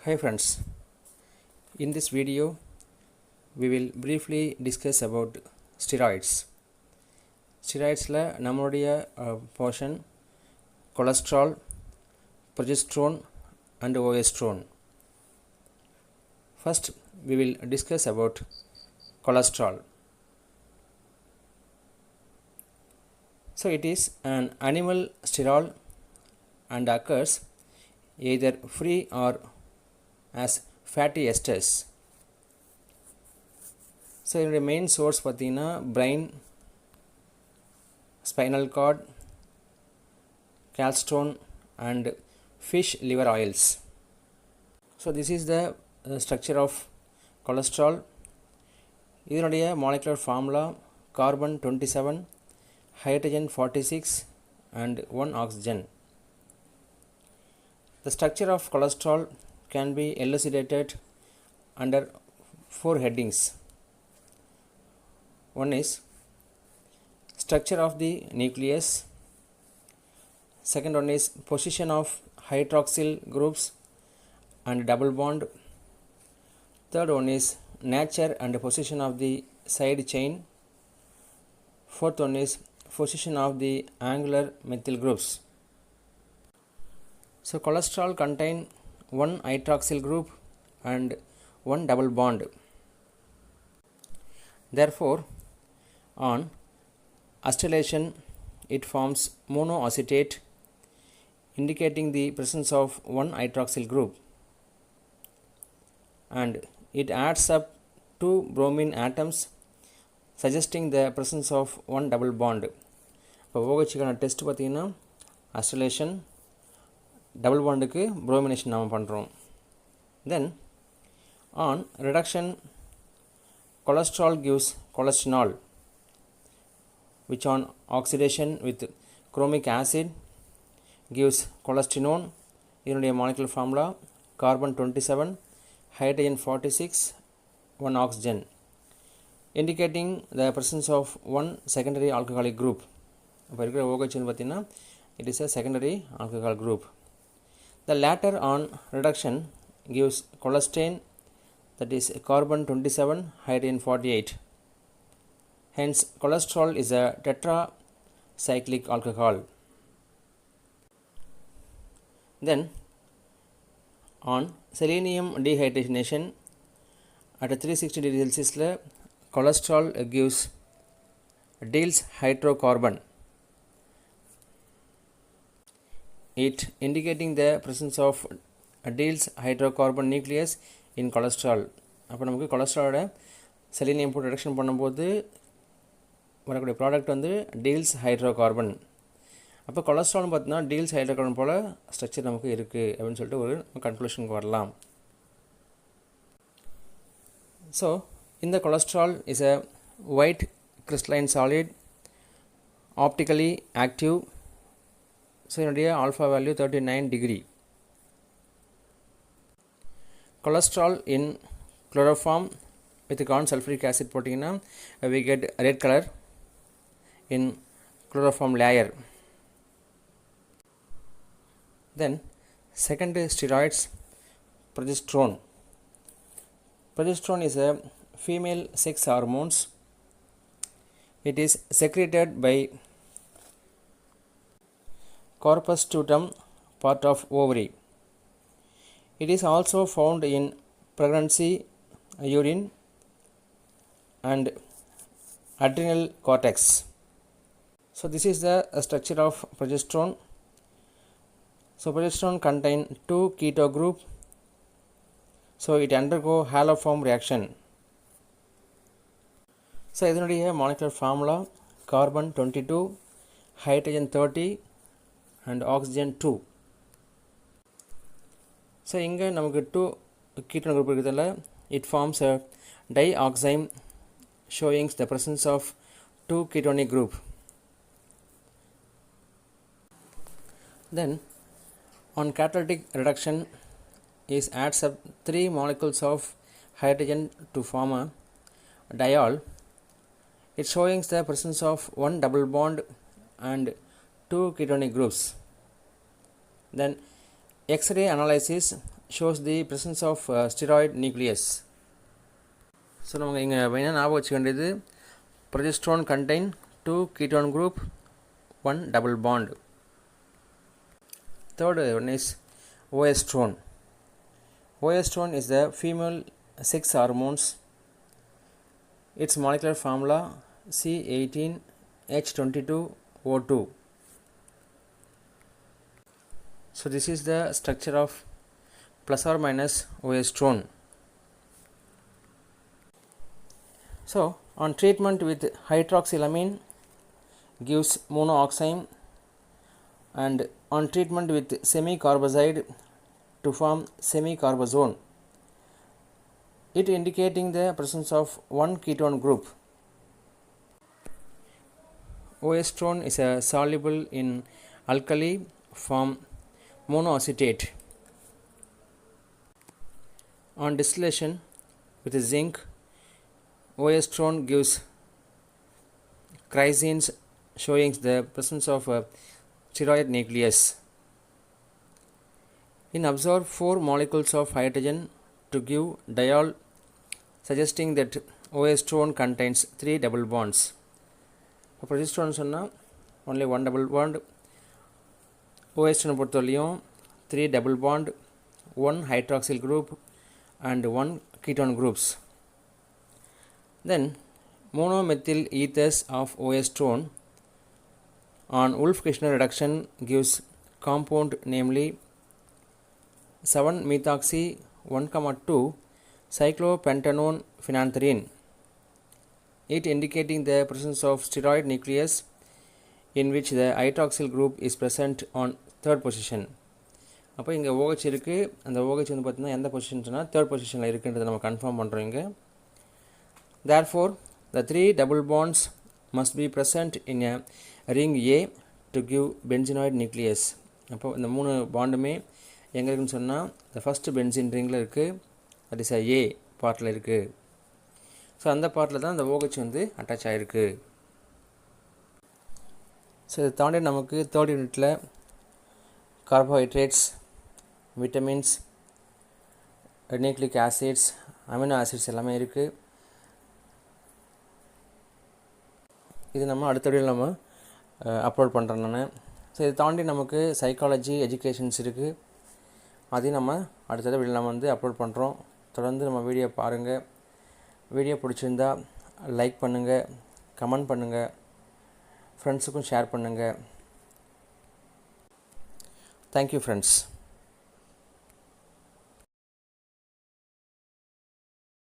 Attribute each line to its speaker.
Speaker 1: Hi friends, in this video we will briefly discuss about steroids. ஸ்டெராய்ட்ஸில் நம்மளுடைய portion cholesterol, progesterone and oestrone. First we will discuss about cholesterol. So it is an animal sterol and occurs either free or as fatty esters. So இதனுடைய main source பார்த்தீங்கன்னா brain, spinal cord, gallstone and fish liver oils. So this is the structure of cholesterol. இதனுடைய molecular formula carbon 27, hydrogen 46 and 1 oxygen. The structure of cholesterol can be elucidated under 4 headings. One is structure of the nucleus, second one is position of hydroxyl groups and double bond, third one is nature and position of the side chain, fourth one is position of the angular methyl groups. So cholesterol contain one hydroxyl group and one double bond. Therefore on acetylation it forms monoacetate indicating the presence of one hydroxyl group, and it adds up 2 bromine atoms suggesting the presence of one double bond. இப்போ OH-க்கான test பார்த்தீங்கன்னா அசிலேஷன், double பாண்டுக்கு bromination நாம் பண்ணுறோம். Then on reduction cholesterol gives cholestanol, which on oxidation with chromic acid gives cholestanone. இதனுடைய molecular formula carbon 27, hydrogen 46, 1 oxygen, indicating the presence of one secondary alcoholic group. இப்போ இருக்கிற OH பார்த்தீங்கன்னா it is a secondary alcohol group. The latter on reduction gives cholestane, that is carbon 27, hydrogen 48. Hence cholesterol is a tetracyclic alcohol. Then on selenium dehydrogenation at 360 degree Celsius cholesterol gives Diels hydrocarbon, it indicating the presence of Diels hydrocarbon nucleus in cholesterol. அப்போ நமக்கு கொலஸ்ட்ராலோட selenium போட்டு reduction பண்ணும்போது வரக்கூடிய product வந்து deals hydrocarbon. அப்போ கொலஸ்ட்ரால்னு பார்த்தீங்கன்னா deals hydrocarbon போல் structure நமக்கு இருக்குது அப்படின்னு சொல்லிட்டு ஒரு கன்க்ளூஷனுக்கு வரலாம். ஸோ இந்த cholesterol is a white crystalline solid, optically active. So என்னுடைய alpha value 39 degree. Cholesterol in chloroform with corn sulfuric acid போட்டிங்கன்னா we get red color in chloroform layer. Then second steroids, progesterone. Progesterone is a female sex hormones. It is secreted by corpus luteum part of ovary. It is also found in pregnancy, urine and adrenal cortex. So this is the structure of progesterone. So progesterone contain 2 keto group, so it undergo haloform reaction. So இதனுடைய molecular formula carbon 22, hydrogen 30 and oxygen 2. So இங்கே நமக்கு 2 ketone group இருக்கிறதுல it forms a dioxime showing the presence of 2 ketonic group. Then on catalytic reduction is adds up 3 molecules of hydrogen to form a diol. It showing the presence of one double bond and 2 ketonic groups. Then X-ray analysis shows the presence of steroid nucleus. So நம்ம இங்கே மெயினாக ஞாபகம் வச்சுக்க வேண்டியது progesterone contain 2 ketone group 1 double bond. Third one is oestrone. Oestrone is the female sex hormones. Its molecular formula C18H22O2. So this is the structure of plus or minus oestrone. So on treatment with hydroxylamine gives monooxime, and on treatment with semicarbazide to form semicarbazone, it indicating the presence of one ketone group. Oestrone is a soluble in alkali form monoacetate. On distillation with zinc, oestrone gives chrysins showing the presence of a steroid nucleus. In absorb 4 molecules of hydrogen to give diol, suggesting that oestrone contains 3 double bonds. For progesterone சொன்னால் only 1 double bond, oestrone பொறுத்தவரையும் 3 double bond, 1 hydroxyl group and 1 ketone groups. Then monomethyl ethers of oestrone on Wolff-Kishner reduction gives compound namely 7-methoxy 1,2 cyclopentanone phenanthrene, it indicating the presence of steroid nucleus in which the hydroxyl group is present on third position. அப்போ இங்கே OH இருக்குது, அந்த OH வந்து பார்த்திங்கன்னா எந்த position சொன்னால் third பொசிஷனில் இருக்குன்றதை நம்ம கன்ஃபார்ம் பண்ணுறோம் இங்கே. Therefore the 3 double bonds must be present in a ring A to give benzenoid nucleus. அப்போ இந்த 3 பாண்டுமே எங்கே இருக்குன்னு சொன்னால் இந்த ஃபஸ்ட்டு பென்சின் ரிங்கில் இருக்குது, தட் இஸ் ஏ பார்ட்டில் இருக்குது. ஸோ அந்த பார்ட்டில் தான் இந்த OH வந்து அட்டாச் ஆகிருக்கு. ஸோ இதை தாண்டி நமக்கு தேர்ட் யூனிட்டில் carbohydrates, vitamins, nucleic acids, amino acids எல்லாமே இருக்குது. இது நம்ம அடுத்த வீடியோவில் நம்ம அப்லோட் பண்ணுறேன் நான். ஸோ இதை தாண்டி நமக்கு சைக்காலஜி எஜுகேஷன்ஸ் இருக்குது, அதையும் நம்ம அடுத்த வீடியோவில் நம்ம வந்து அப்லோட் பண்ணுறோம். தொடர்ந்து நம்ம வீடியோ பாருங்கள். வீடியோ பிடிச்சிருந்தா லைக் பண்ணுங்கள், கமெண்ட் பண்ணுங்கள், ஃப்ரெண்ட்ஸுக்கும் ஷேர் பண்ணுங்கள். Thank you friends.